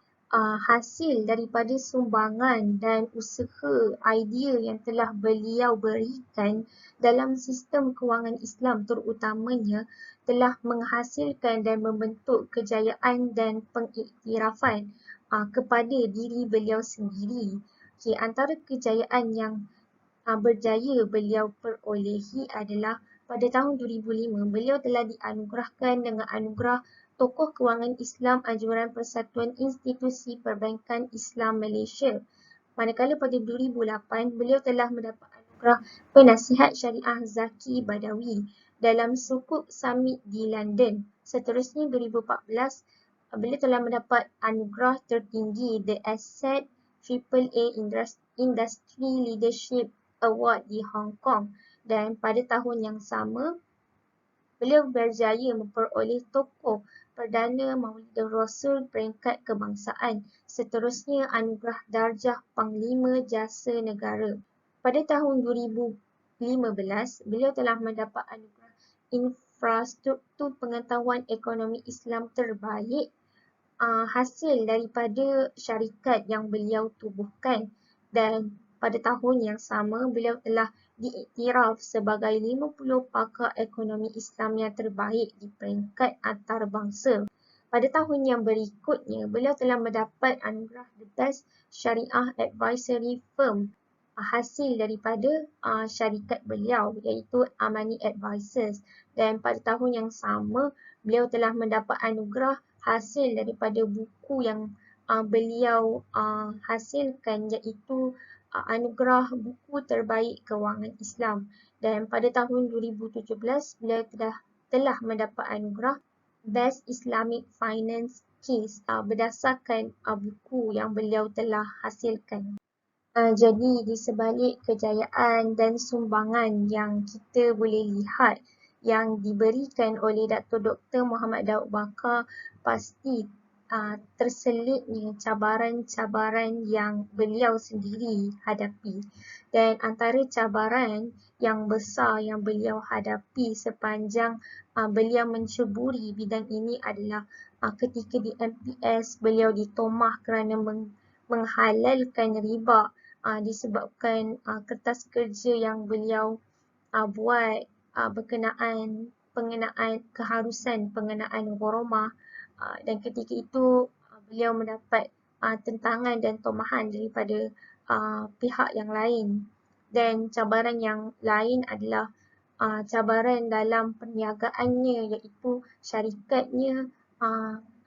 hasil daripada sumbangan dan usaha idea yang telah beliau berikan dalam sistem kewangan Islam terutamanya telah menghasilkan dan membentuk kejayaan dan pengiktirafan kepada diri beliau sendiri. Antara kejayaan yang berjaya beliau perolehi adalah pada tahun 2005 beliau telah dianugerahkan dengan anugerah Tokoh Kewangan Islam Anjuran Persatuan Institusi Perbankan Islam Malaysia. Manakala pada 2008 beliau telah mendapat anugerah Penasihat Syariah Zaki Badawi dalam Sukuk Summit di London. Seterusnya 2014 beliau telah mendapat anugerah tertinggi The Asset AAA Industry Leadership Award di Hong Kong, dan pada tahun yang sama beliau berjaya memperoleh Tokoh Perdana Maulidul Rasul peringkat kebangsaan. Seterusnya anugerah darjah Panglima Jasa Negara. Pada tahun 2015, beliau telah mendapat anugerah infrastruktur pengetahuan ekonomi Islam terbaik hasil daripada syarikat yang beliau tubuhkan, dan pada tahun yang sama beliau telah diiktiraf sebagai 50 pakar ekonomi Islam yang terbaik di peringkat antarabangsa. Pada tahun yang berikutnya, beliau telah mendapat anugerah The Best Syariah Advisory Firm hasil daripada syarikat beliau iaitu Amani Advisors, dan pada tahun yang sama beliau telah mendapat anugerah hasil daripada buku yang beliau hasilkan iaitu anugerah buku terbaik kewangan Islam, dan pada tahun 2017 beliau telah mendapat anugerah Best Islamic Finance Case berdasarkan buku yang beliau telah hasilkan. Jadi di sebalik kejayaan dan sumbangan yang kita boleh lihat yang diberikan oleh Dato' Dr. Mohamed Daud Bakar, pasti terselitnya cabaran-cabaran yang beliau sendiri hadapi. Dan antara cabaran yang besar yang beliau hadapi sepanjang beliau menceburi bidang ini adalah ketika di MPS beliau ditomah kerana menghalalkan riba disebabkan kertas kerja yang beliau buat berkenaan pengenaan keharusan pengenaan gharomah, dan ketika itu beliau mendapat tentangan dan tomahan daripada pihak yang lain. Dan cabaran yang lain adalah cabaran dalam perniagaannya iaitu syarikatnya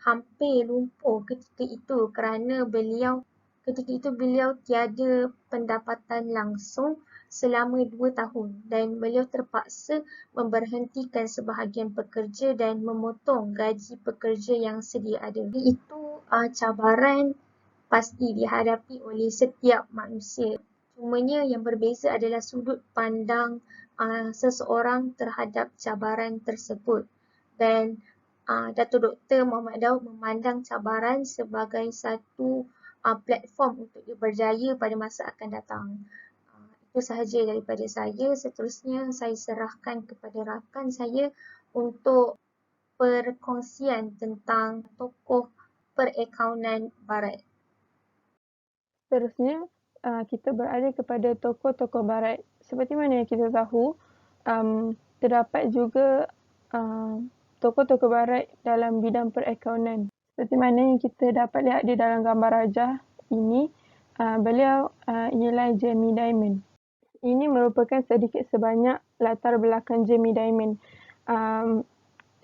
hampir lumpuh ketika itu kerana ketika itu beliau tiada pendapatan langsung selama 2 tahun dan beliau terpaksa memberhentikan sebahagian pekerja dan memotong gaji pekerja yang sedia ada. Itu cabaran pasti dihadapi oleh setiap manusia. Cumanya yang berbeza adalah sudut pandang seseorang terhadap cabaran tersebut. Dan Dato' Dr. Mohamed Daud memandang cabaran sebagai satu platform untuk dia berjaya pada masa akan datang. Itu sahaja daripada saya. Seterusnya saya serahkan kepada rakan saya untuk perkongsian tentang tokoh perakaunan barat. Seterusnya, kita beralih kepada tokoh-tokoh barat. Seperti mana yang kita tahu, terdapat juga tokoh-tokoh barat dalam bidang perakaunan. Seperti mana yang kita dapat lihat di dalam gambar rajah ini, beliau ialah Jamie Dimon. Ini merupakan sedikit sebanyak latar belakang Jamie Dimon.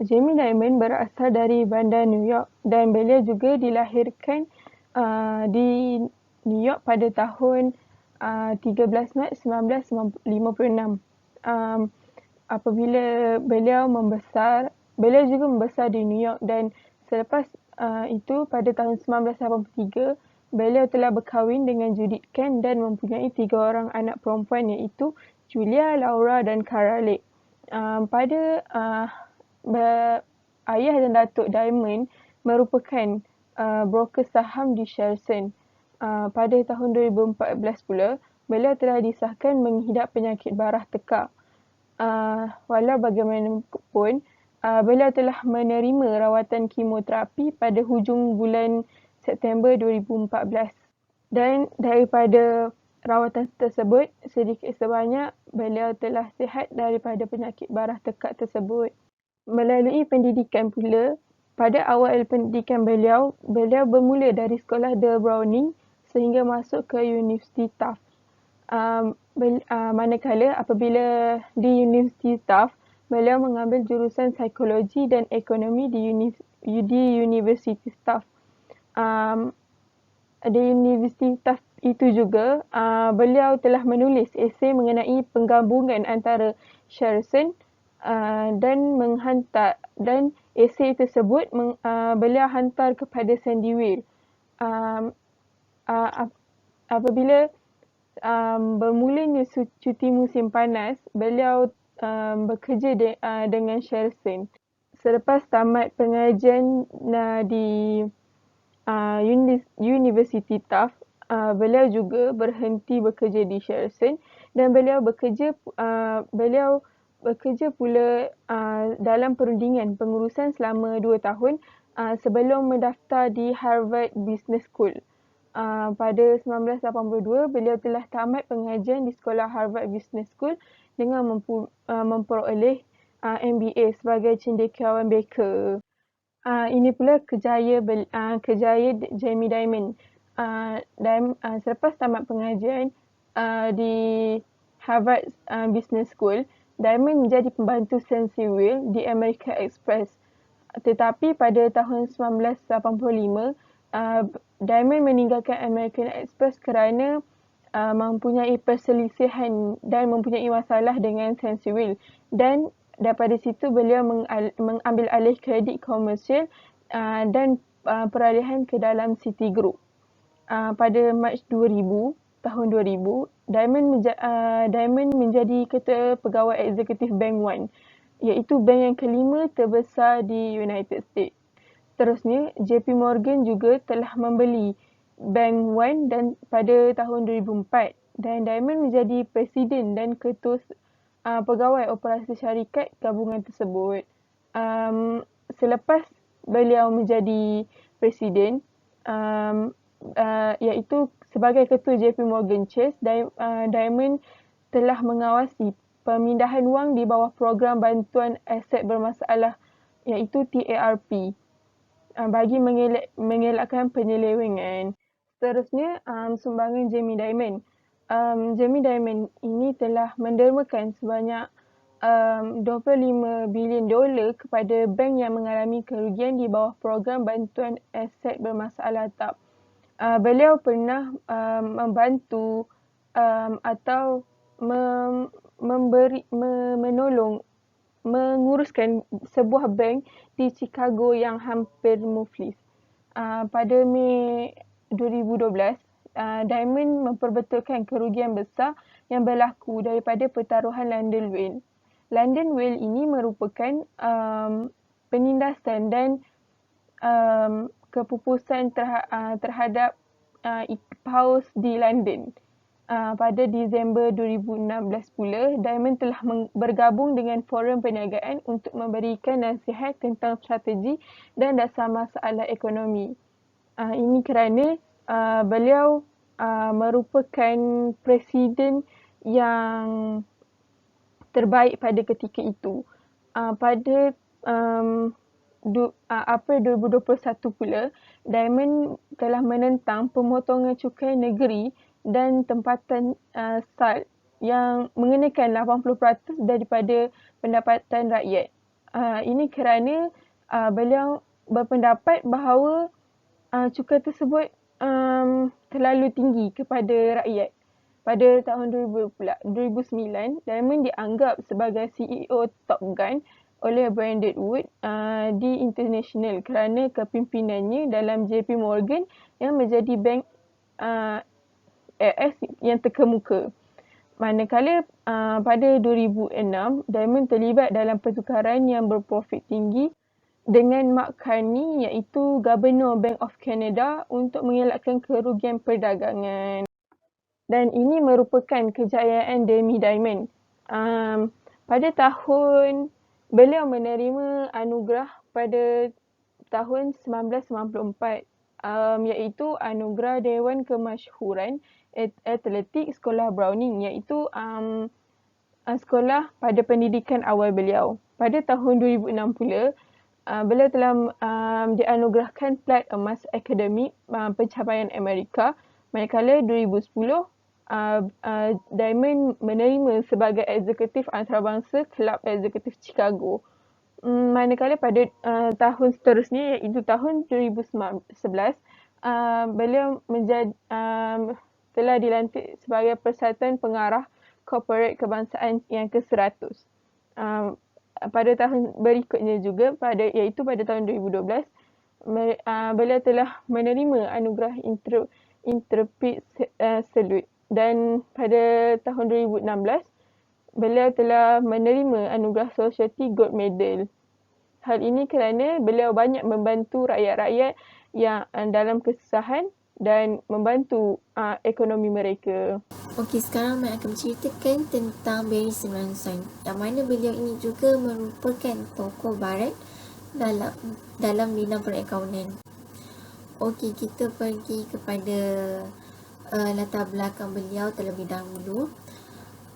Jamie Dimon berasal dari bandar New York dan beliau juga dilahirkan di New York pada tahun 13 Mac 1956. Apabila beliau juga membesar di New York, dan selepas itu pada tahun 1983 beliau telah berkahwin dengan Judith Kent dan mempunyai 3 orang anak perempuan iaitu Julia, Laura dan Cara Lake. Ayah dan Datuk Dimon merupakan broker saham di Sherson. Pada tahun 2014 pula, beliau telah disahkan mengidap penyakit barah tekak. Walau bagaimanapun, beliau telah menerima rawatan kemoterapi pada hujung bulan September 2014. Dan daripada rawatan tersebut, sedikit sebanyak beliau telah sihat daripada penyakit barah tekak tersebut. Melalui pendidikan pula, pada awal pendidikan beliau bermula dari sekolah The Browning sehingga masuk ke Universiti Tufts. Manakala apabila di Universiti Tufts, beliau mengambil jurusan psikologi dan ekonomi di Universiti Tufts. Di Universiti Tufts itu juga, beliau telah menulis esei mengenai penggabungan antara Sherson dan esei tersebut beliau hantar kepada Sandy Weill. Apabila bermulanya cuti musim panas, beliau bekerja dengan Sherson. Selepas tamat pengajian di University Tufts, beliau juga berhenti bekerja di Sherson dan beliau bekerja pula dalam perundingan pengurusan selama 2 tahun sebelum mendaftar di Harvard Business School. Pada 1982, beliau telah tamat pengajian di sekolah Harvard Business School dengan memperoleh MBA sebagai cendekiawan Baker. Ini pula kejaya Jamie Dimon. Selepas tamat pengajian di Harvard Business School, Dimon menjadi pembantu Sensi Will di American Express. Tetapi pada tahun 1985, Dimon meninggalkan American Express kerana mempunyai perselisihan dan mempunyai masalah dengan Sensi Will, dan daripada situ beliau mengambil alih kredit komersial dan peralihan ke dalam Citigroup. Pada Mac 2000, tahun 2000, Dimon menjadi ketua pegawai eksekutif Bank One, iaitu bank yang kelima terbesar di United States. Seterusnya, JP Morgan juga telah membeli Bank One dan pada tahun 2004, dan Dimon menjadi presiden dan ketua pegawai operasi syarikat gabungan tersebut. Selepas beliau menjadi presiden, iaitu sebagai ketua JP Morgan Chase, Dimon telah mengawasi pemindahan wang di bawah program bantuan aset bermasalah, iaitu TARP, bagi mengelakkan penyelewengan. Seterusnya, sumbangan Jamie Dimon. Jamie Dimon ini telah mendermakan sebanyak $25 bilion kepada bank yang mengalami kerugian di bawah program bantuan aset bermasalah TARP. Beliau pernah membantu atau menolong menguruskan sebuah bank di Chicago yang hampir muflis. Pada Mei 2012, Dimon memperbetulkan kerugian besar yang berlaku daripada pertaruhan London Whale. London Whale ini merupakan penindasan dan kepupusan terhadap paus di London. Pada Disember 2016 pula, Dimon telah bergabung dengan Forum Perniagaan untuk memberikan nasihat tentang strategi dan dasar masalah ekonomi. Ini kerana beliau merupakan presiden yang terbaik pada ketika itu. Pada April 2021 pula, Dimon telah menentang pemotongan cukai negeri dan tempatan SALT yang mengenakan 80% daripada pendapatan rakyat. Ini kerana beliau berpendapat bahawa cukai tersebut terlalu tinggi kepada rakyat. Pada tahun 2009, Dimon dianggap sebagai CEO Top Gun oleh Brendan Wood di International kerana kepimpinannya dalam JP Morgan yang menjadi bank yang terkemuka. Manakala pada 2006, Dimon terlibat dalam pertukaran yang berprofit tinggi dengan Mark Carney, iaitu Gubernur Bank of Canada, untuk mengelakkan kerugian perdagangan. Dan ini merupakan kejayaan Jamie Dimon. Pada tahun beliau menerima anugerah pada tahun 1994, iaitu anugerah Dewan Kemasyhuran Atletik Sekolah Browning, iaitu sekolah pada pendidikan awal beliau. Pada tahun 2006 pula, beliau telah dianugerahkan plat emas akademik pencapaian Amerika, manakala 2010 Dimon menerima sebagai eksekutif antarabangsa Kelab Eksekutif Chicago. Manakala pada tahun seterusnya, iaitu tahun 2011, beliau telah dilantik sebagai Persatuan Pengarah Korporat Kebangsaan yang ke-100. Pada tahun berikutnya juga, iaitu pada tahun 2012, beliau telah menerima anugerah Intrepid Salute, dan pada tahun 2016 beliau telah menerima anugerah Society Gold Medal. Hal ini kerana beliau banyak membantu rakyat-rakyat yang dalam kesusahan dan membantu ekonomi mereka. Okey, sekarang Mai akan menceritakan tentang Barry Simranson, yang mana beliau ini juga merupakan tokoh barat dalam bidang perakaunan. Okey, kita pergi kepada latar belakang beliau terlebih dahulu.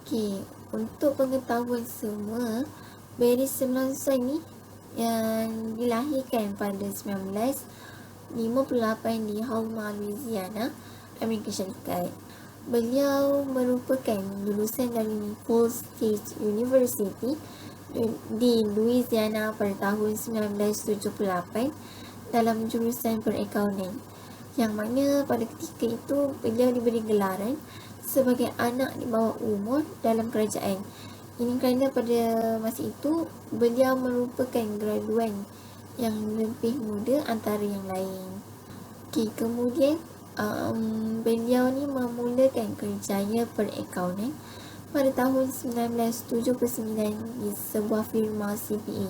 Okey, untuk pengetahuan semua, Barry Simranson ni yang dilahirkan pada 1958 di Houma, Louisiana, Amerika Syarikat. Beliau merupakan lulusan dari Fall State University di Louisiana pada tahun 1978 dalam jurusan perakaunan, yang mana pada ketika itu beliau diberi gelaran sebagai anak di bawah umur dalam kerajaan. Ini kerana pada masa itu beliau merupakan graduan yang lebih muda antara yang lain. Okay, kemudian beliau ni memulakan kerjaya perakaunan pada tahun 1979 di sebuah firma CPA.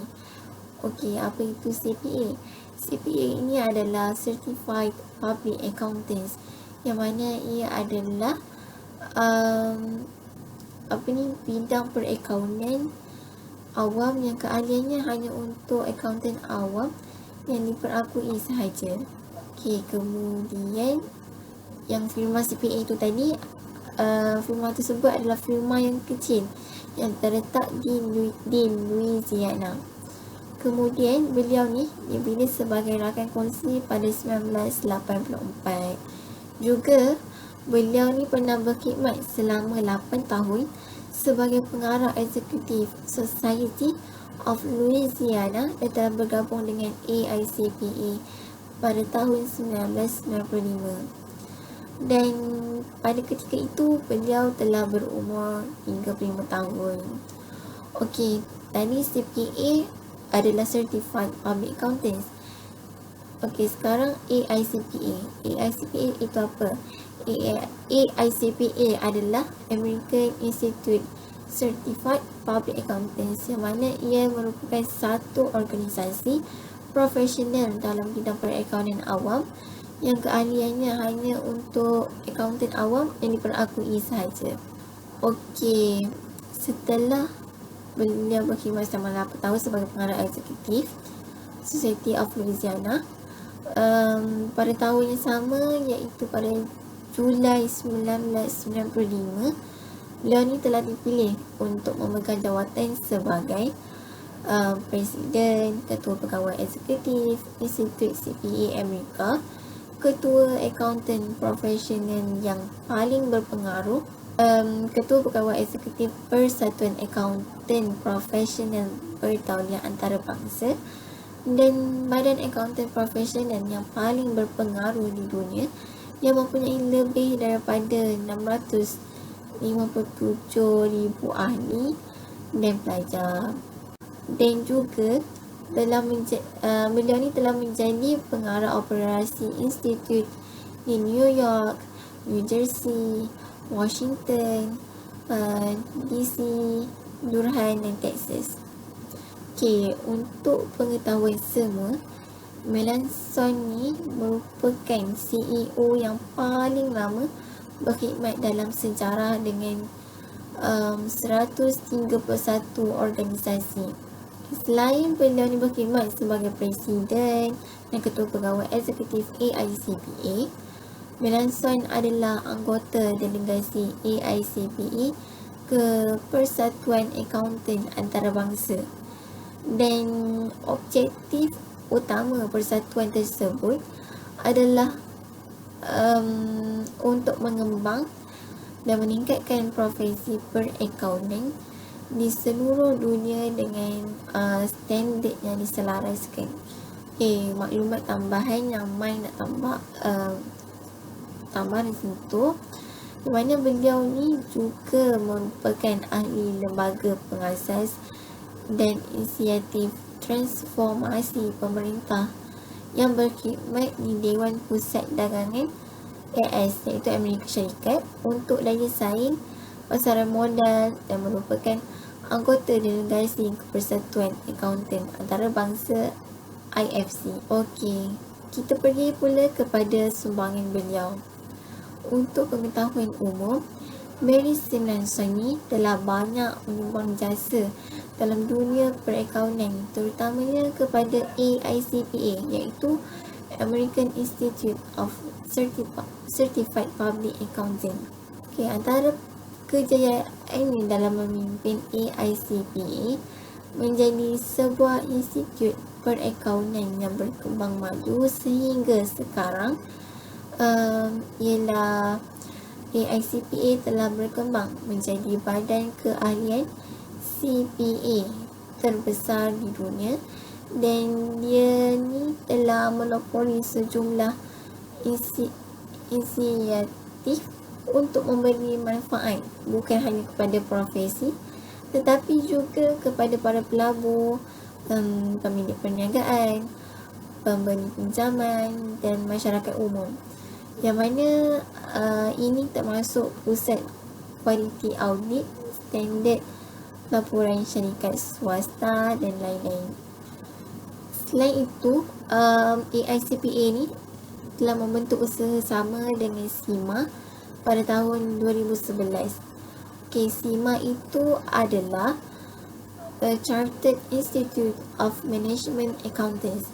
Okey, apa itu CPA? CPA ini adalah Certified Public Accountants, yang mana ia adalah bidang perakaunan awam yang keahliannya hanya untuk akauntan awam yang diperakui sahaja. Okey, kemudian yang firma CPA itu tadi, firma tersebut adalah firma yang kecil yang terletak di Louisiana. Kemudian beliau ni dipilih sebagai rakan kongsi pada 1984. Juga beliau ni pernah berkhidmat selama 8 tahun sebagai pengarah eksekutif Society of Louisiana dan telah bergabung dengan AICPA pada tahun 1995. Dan pada ketika itu beliau telah berumur 35 tahun. Okey, tadi CPA adalah Certified Public Accountants. Okey, sekarang AICPA. AICPA itu apa? AICPA adalah American Institute Certified Public Accountants, yang mana ia merupakan satu organisasi profesional dalam bidang perakaunan awam yang keahliannya hanya untuk akauntan awam yang diperakui sahaja. Okey, setelah beliau berkhidmat selama 8 tahun sebagai pengarah eksekutif Society of Louisiana, pada tahun yang sama, iaitu pada Julai 1995, beliau ni telah dipilih untuk memegang jawatan sebagai Presiden, Ketua Pegawai Eksekutif Institut CPA Amerika, Ketua Akauntan Profesional yang paling berpengaruh, Ketua Pegawai Eksekutif Persatuan Akauntan Profesional Bertauliah Antarabangsa, dan Badan Akauntan Profesional yang paling berpengaruh di dunia yang mempunyai lebih daripada 657,000 ahli dan pelajar. Dan juga beliau ni telah menjadi pengarah operasi institut di New York, New Jersey, Washington, DC, Durham dan Texas. Okey, untuk pengetahuan semua, Melanson ni merupakan CEO yang paling lama berkhidmat dalam sejarah dengan 131 organisasi. Selain beliau ni berkhidmat sebagai Presiden dan Ketua Pegawai Eksekutif AICPA, Melanson adalah anggota delegasi AICPA ke Persatuan Akauntan Antarabangsa. Dan objektif utama persatuan tersebut adalah untuk mengembang dan meningkatkan profesi perakaunan di seluruh dunia dengan standard yang diselaraskan. Maklumat tambahan yang Mai nak tambah di situ, di mana beliau ni juga merupakan ahli lembaga pengasas dan inisiatif transformasi pemerintah yang berkhidmat di Dewan Pusat Dagangan AS, iaitu Amerika Syarikat, untuk daya saing pasaran modal, dan merupakan anggota Delegasi Persatuan Akaunten Antarabangsa IFC. Okey, kita pergi pula kepada sumbangan beliau. Untuk pengetahuan umum, Mary Simonsoni telah banyak menyumbang jasa dalam dunia perakaunan, terutamanya kepada AICPA, iaitu American Institute of Certified Public Accounting. Okay, antara kejayaannya dalam memimpin AICPA menjadi sebuah institut perakaunan yang berkembang maju sehingga sekarang ialah AICPA telah berkembang menjadi badan keahlian CPA terbesar di dunia, dan dia ni telah monopoli sejumlah inisiatif untuk memberi manfaat bukan hanya kepada profesi tetapi juga kepada para pelabur, pemilik perniagaan, pemberi pinjaman dan masyarakat umum, yang mana ini termasuk pusat kualiti audit, standard laporan syarikat swasta dan lain-lain. Selain itu, AICPA ni telah membentuk usaha sama dengan SIMA pada tahun 2011. Okay, SIMA itu adalah Chartered Institute of Management Accountants,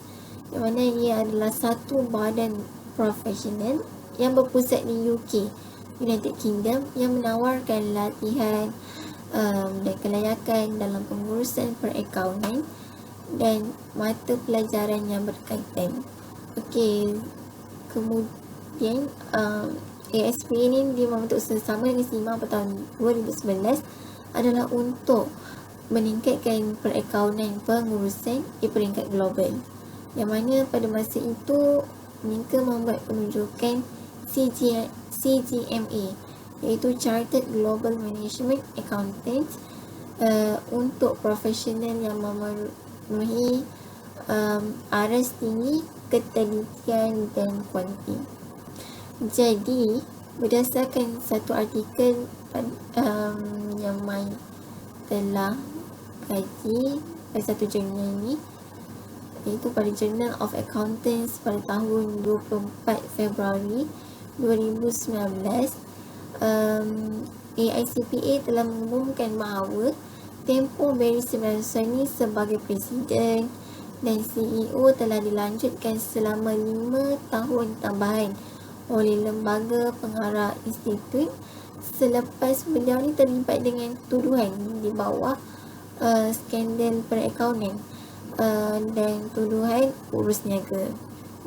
yang mana ia adalah satu badan profesional yang berpusat di UK, United Kingdom, yang menawarkan latihan dan kelayakan dalam pengurusan perakaunan dan mata pelajaran yang berkaitan. Okey, kemudian AICPA ini dia membentuk sesama dengan SIMA pada tahun 2011 adalah untuk meningkatkan perakaunan pengurusan di peringkat global, yang mana pada masa itu mereka membuat penunjukan CGMA, iaitu Chartered Global Management Accountant, untuk profesional yang memenuhi aras tinggi ketelitian dan kualiti. Jadi berdasarkan satu artikel yang Mai telah kaji pada satu jurnal ni, iaitu pada Journal of Accountants pada tahun 24 Februari 2019, AICPA telah mengumumkan bahawa tempoh Mary Simonsoni sebagai Presiden dan CEO telah dilanjutkan selama 5 tahun tambahan oleh Lembaga Pengarah Institut selepas beliau ni terlibat dengan tuduhan di bawah skandal perakaunan dan tuduhan urus niaga.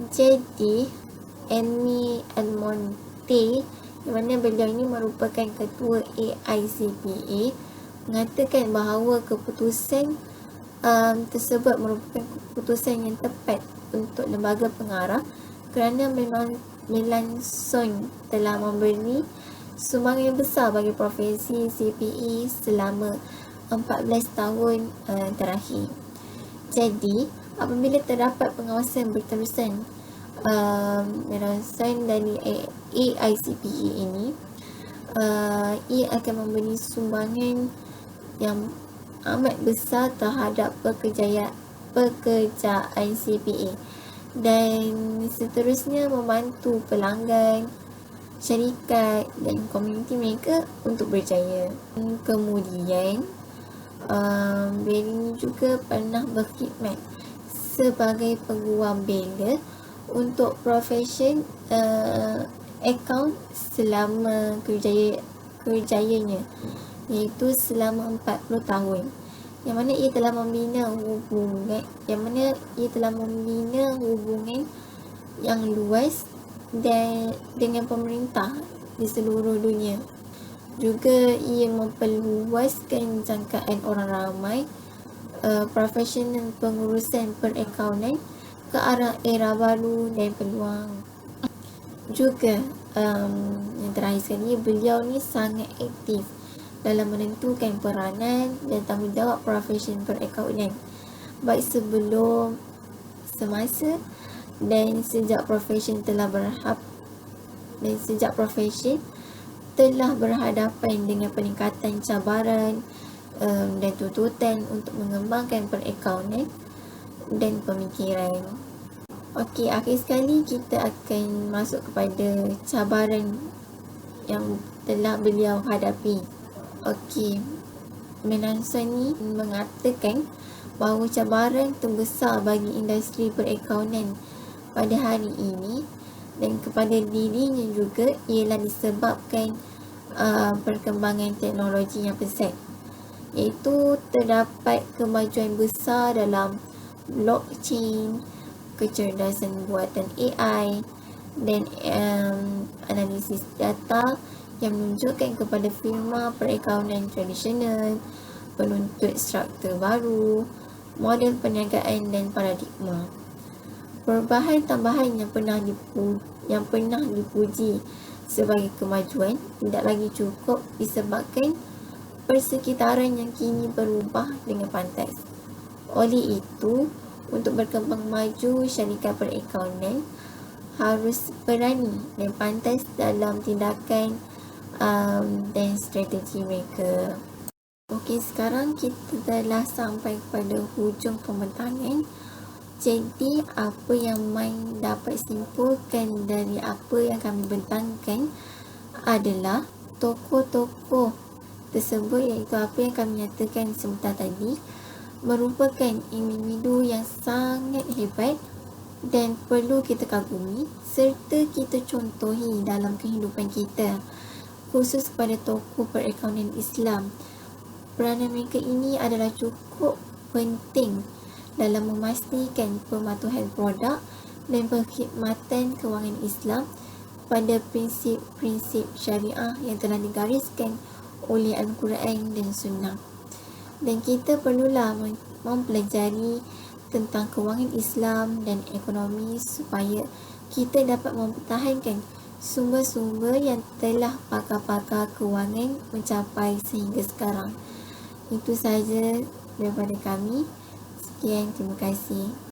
Jadi Amy Almonte, yang mana beliau ini merupakan ketua AICPA, mengatakan bahawa keputusan tersebut merupakan keputusan yang tepat untuk lembaga pengarah kerana Melanson telah memberi sumbangan yang besar bagi profesi CPA selama 14 tahun terakhir. Jadi, apabila terdapat pengawasan berterusan Melanson dari AICPA ini, ia akan memberi sumbangan yang amat besar terhadap pekerjaan CPA dan seterusnya membantu pelanggan, syarikat dan komuniti mereka untuk berjaya. Kemudian Berry juga pernah berkhidmat sebagai peguam bela untuk profesion account selama kerjayanya, iaitu selama 40 tahun, yang mana ia telah membina hubungan yang luas dan dengan pemerintah di seluruh dunia. Juga ia memperluaskan jangkaan orang ramai profesional pengurusan perakaunan ke arah era baru dan peluang. Juga yang terakhir sekali, beliau ni sangat aktif dalam menentukan peranan dan tanggungjawab profesion perakaunan, baik sebelum, semasa dan sejak profesion telah berhadapan dengan peningkatan cabaran dan tuntutan untuk mengembangkan perakaunan dan pemikiran. Okey, akhir sekali kita akan masuk kepada cabaran yang telah beliau hadapi. Okey, Menansson ni mengatakan bahawa cabaran terbesar bagi industri perakaunan pada hari ini dan kepada dirinya juga ialah disebabkan perkembangan teknologi yang pesat, iaitu terdapat kemajuan besar dalam blockchain, kecerdasan buatan AI dan analisis data yang menunjukkan kepada firma perakaunan tradisional penuntut struktur baru, model perniagaan dan paradigma. Perubahan tambahan yang pernah dipuji sebagai kemajuan tidak lagi cukup disebabkan persekitaran yang kini berubah dengan pantas. Oleh itu, untuk berkembang maju, syarikat perakaunan harus berani dan pantas dalam tindakan dan strategi mereka. Okey, sekarang kita telah sampai kepada hujung pembentangan. Jadi, apa yang Mai dapat simpulkan dari apa yang kami bentangkan adalah tokoh-tokoh tersebut, iaitu apa yang kami nyatakan sebentar tadi, merupakan individu yang sangat hebat dan perlu kita kagumi serta kita contohi dalam kehidupan kita, khusus kepada tokoh perakaunan Islam. Peranan mereka ini adalah cukup penting dalam memastikan pematuhan produk dan perkhidmatan kewangan Islam pada prinsip-prinsip syariah yang telah digariskan oleh Al-Quran dan Sunnah. Dan kita perlulah mempelajari tentang kewangan Islam dan ekonomi supaya kita dapat mempertahankan sumber-sumber yang telah pakar-pakar kewangan mencapai sehingga sekarang. Itu sahaja daripada kami. Sekian, terima kasih.